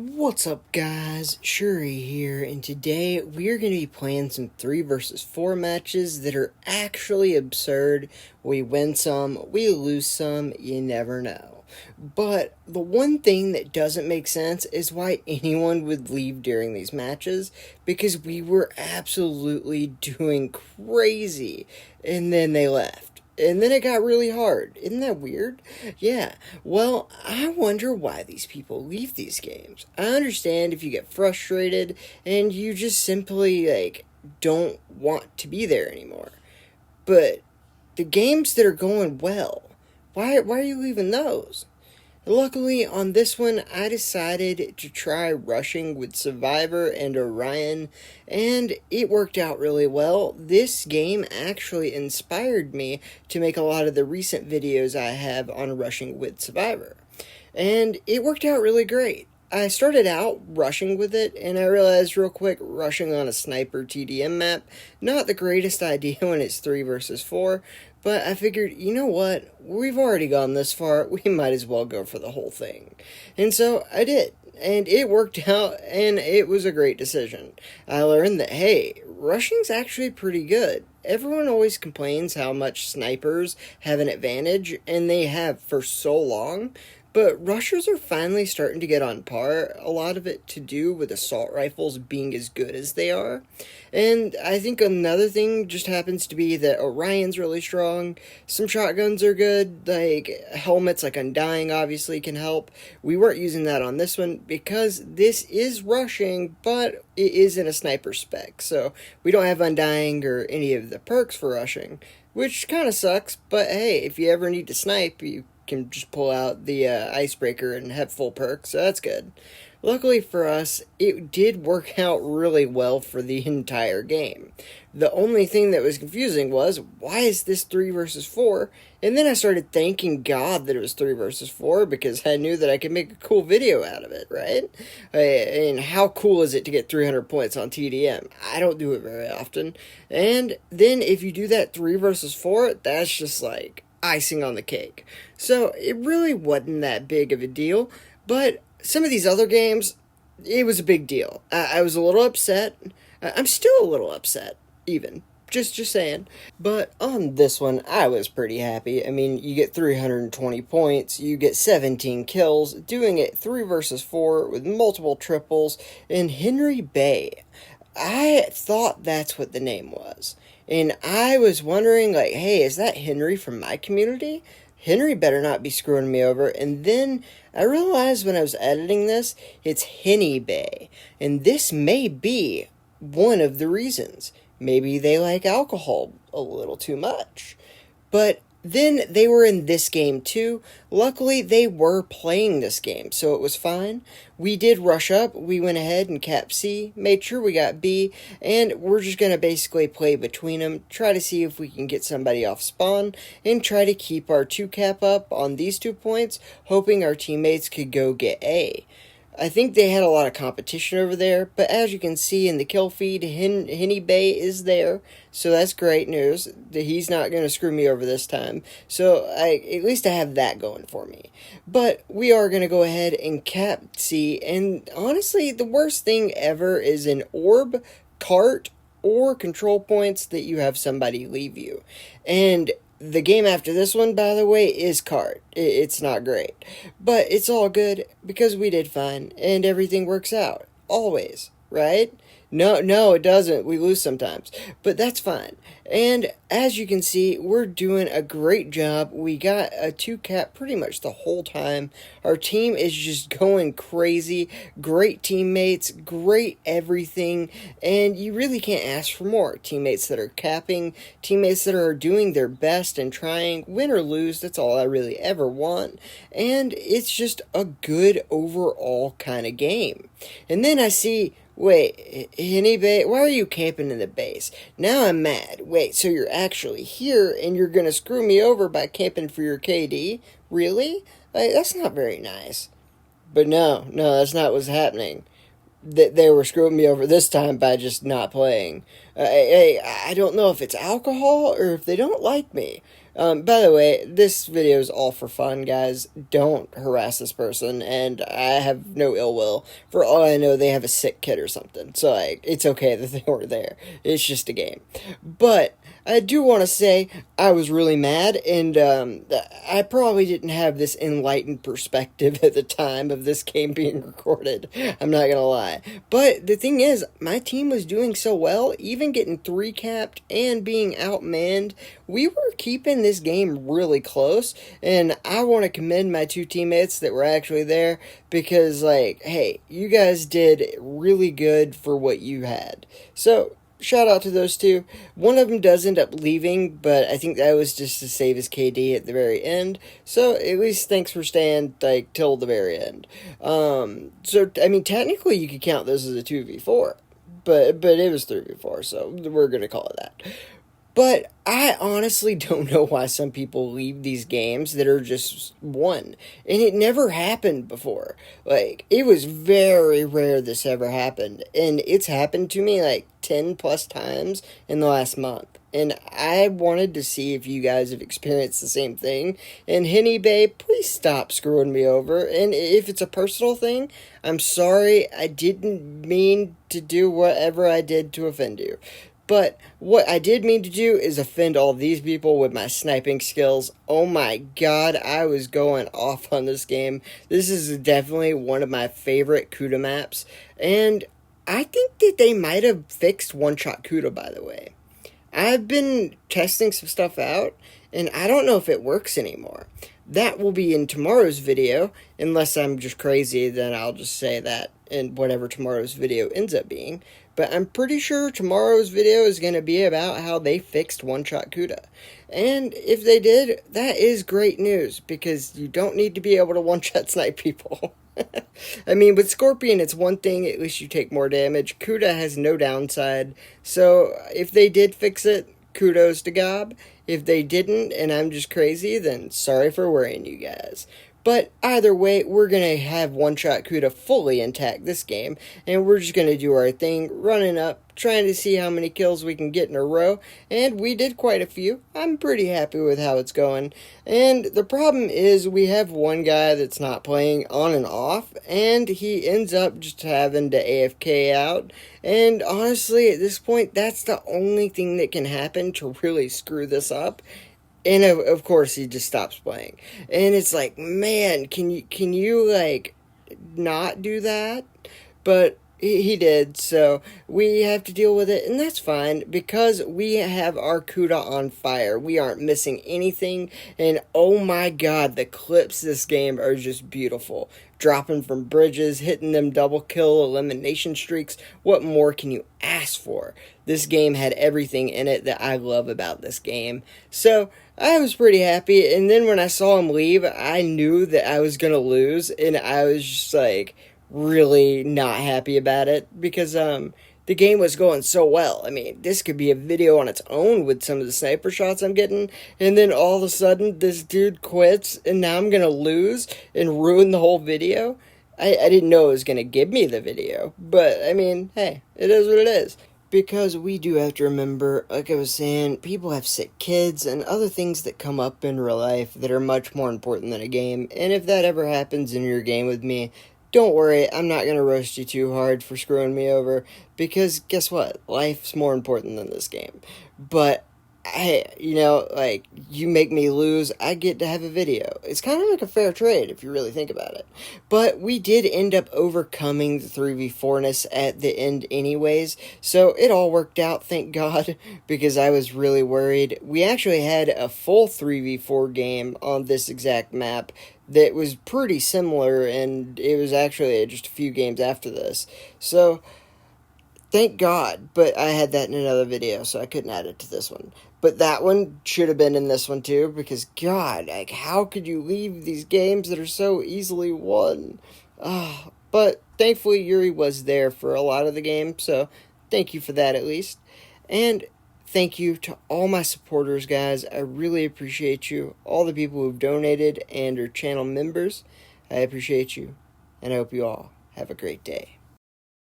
What's up, guys? Shuri here, and today we are going to be playing some 3 versus 4 matches that are actually absurd. We win some, we lose some, you never know. But the one thing that doesn't make sense is why anyone would leave during these matches, because we were absolutely doing crazy, and then they left. And then it got really hard. Isn't that weird? Yeah. Well, I wonder why these people leave these games. I understand if you get frustrated and you just simply, don't want to be there anymore. But the games that are going well, why are you leaving those? Luckily, on this one, I decided to try rushing with Survivor and Orion, and it worked out really well. This game actually inspired me to make a lot of the recent videos I have on rushing with Survivor, and it worked out really great. I started out rushing with it, and I realized real quick rushing on a sniper TDM map, not the greatest idea when it's 3 versus 4, but I figured, you know what, we've already gone this far, we might as well go for the whole thing. And so I did, and it worked out, and it was a great decision. I learned that, hey, rushing's actually pretty good. Everyone always complains how much snipers have an advantage, and they have for so long. But rushers are finally starting to get on par, a lot of it to do with assault rifles being as good as they are. And I think another thing just happens to be that Orion's really strong, some shotguns are good, like helmets like Undying obviously can help. We weren't using that on this one because this is rushing, but it is in a sniper spec, so we don't have Undying or any of the perks for rushing, which kind of sucks, but hey, if you ever need to snipe, you can just pull out the icebreaker and have full perks, so that's good. Luckily for us, it did work out really well for the entire game. The only thing that was confusing was, why is this 3 versus 4? And then I started thanking God that it was 3 versus 4 because I knew that I could make a cool video out of it, right? And how cool is it to get 300 points on TDM? I don't do it very often. And then if you do that 3 versus 4, that's just like icing on the cake. So it really wasn't that big of a deal, but some of these other games, it was a big deal. I was a little upset. I'm still a little upset, even. Just saying. But on this one, I was pretty happy. I mean, you get 320 points, you get 17 kills, doing it 3 versus 4 with multiple triples, and Henry Bay. I thought that's what the name was. And I was wondering, like, hey, is that Henry from my community? Henry better not be screwing me over. And then I realized when I was editing this, it's Henny Bay. And this may be one of the reasons. Maybe they like alcohol a little too much. But then they were in this game too. Luckily, they were playing this game, so it was fine. We did rush up. We went ahead and capped C, made sure we got B, and we're just going to basically play between them, try to see if we can get somebody off spawn, and try to keep our 2 cap up on these 2 points, hoping our teammates could go get A. I think they had a lot of competition over there, but as you can see in the kill feed, Henny Bay is there, so that's great news. He's not going to screw me over this time, so at least I have that going for me. But we are going to go ahead and cap C, and honestly, the worst thing ever is an orb, cart, or control points that you have somebody leave you. And the game after this one, by the way, is cart. It's not great. But it's all good because we did fine and everything works out. Always, right? No, it doesn't. We lose sometimes. But that's fine. And as you can see, we're doing a great job. We got a 2 cap pretty much the whole time. Our team is just going crazy. Great teammates, great everything. And you really can't ask for more. Teammates that are capping, teammates that are doing their best and trying, win or lose, that's all I really ever want. And it's just a good overall kind of game. And then I see, wait, Henny Bay, why are you camping in the base? Now I'm mad. Wait, so you're actually here and you're gonna screw me over by camping for your KD? Really? Like, that's not very nice. But no, that's not what's happening. they were screwing me over this time by just not playing. I don't know if it's alcohol or if they don't like me. By the way, this video is all for fun, guys. Don't harass this person, and I have no ill will. For all I know, they have a sick kid or something, so like it's okay that they weren't there. It's just a game. But I do want to say I was really mad, and I probably didn't have this enlightened perspective at the time of this game being recorded. I'm not gonna lie. But the thing is, my team was doing so well, even getting 3-capped and being outmanned. We were keeping this game really close, and I want to commend my 2 teammates that were actually there because, like, hey, you guys did really good for what you had. So, shout out to those 2. One of them does end up leaving, but I think that was just to save his KD at the very end. So at least thanks for staying like till the very end. So I mean, technically you could count this as a 2v4, but it was 3v4, so we're gonna call it that. But I honestly don't know why some people leave these games that are just won. And it never happened before. Like, it was very rare this ever happened. And it's happened to me like 10 plus times in the last month. And I wanted to see if you guys have experienced the same thing. And Henny Babe, please stop screwing me over. And if it's a personal thing, I'm sorry. I didn't mean to do whatever I did to offend you. But what I did mean to do is offend all these people with my sniping skills. Oh my god, I was going off on this game. This is definitely one of my favorite Kuda maps. And I think that they might have fixed one-shot Kuda, by the way. I've been testing some stuff out, and I don't know if it works anymore. That will be in tomorrow's video. Unless I'm just crazy, then I'll just say that in whatever tomorrow's video ends up being. But I'm pretty sure tomorrow's video is going to be about how they fixed one-shot Kuda. And if they did, that is great news, because you don't need to be able to one-shot snipe people. I mean, with Scorpion, it's one thing, at least you take more damage. Kuda has no downside, so if they did fix it, kudos to Gob. If they didn't, and I'm just crazy, then sorry for worrying you guys. But either way, we're going to have one-shot Kuda fully intact this game, and we're just going to do our thing, running up, trying to see how many kills we can get in a row, and we did quite a few. I'm pretty happy with how it's going, and the problem is we have one guy that's not playing on and off, and he ends up just having to AFK out, and honestly, at this point, that's the only thing that can happen to really screw this up. And of course he just stops playing. And it's like, man, can you like not do that? But he did, so we have to deal with it, and that's fine, because we have our Kuda on fire. We aren't missing anything, and oh my god, the clips this game are just beautiful. Dropping from bridges, hitting them double kill elimination streaks. What more can you ask for? This game had everything in it that I love about this game. So I was pretty happy, and then when I saw him leave, I knew that I was going to lose, and I was just like really not happy about it, because the game was going so well. I mean, this could be a video on its own with some of the sniper shots I'm getting, and then all of a sudden this dude quits, and now I'm gonna lose and ruin the whole video. I didn't know it was gonna give me the video, but I mean, hey, it is what it is. Because we do have to remember, like I was saying, people have sick kids and other things that come up in real life that are much more important than a game, and if that ever happens in your game with me, don't worry, I'm not going to roast you too hard for screwing me over, because guess what? Life's more important than this game. But, hey, you know, like, you make me lose, I get to have a video. It's kind of like a fair trade, if you really think about it. But we did end up overcoming the 3v4-ness at the end anyways, so it all worked out, thank God, because I was really worried. We actually had a full 3v4 game on this exact map that was pretty similar, and it was actually just a few games after this. So, thank God, but I had that in another video, so I couldn't add it to this one. But that one should have been in this one too, because God, like, how could you leave these games that are so easily won? But thankfully Yuri was there for a lot of the game, so thank you for that at least. And thank you to all my supporters, guys. I really appreciate you. All the people who've donated and are channel members. I appreciate you. And I hope you all have a great day.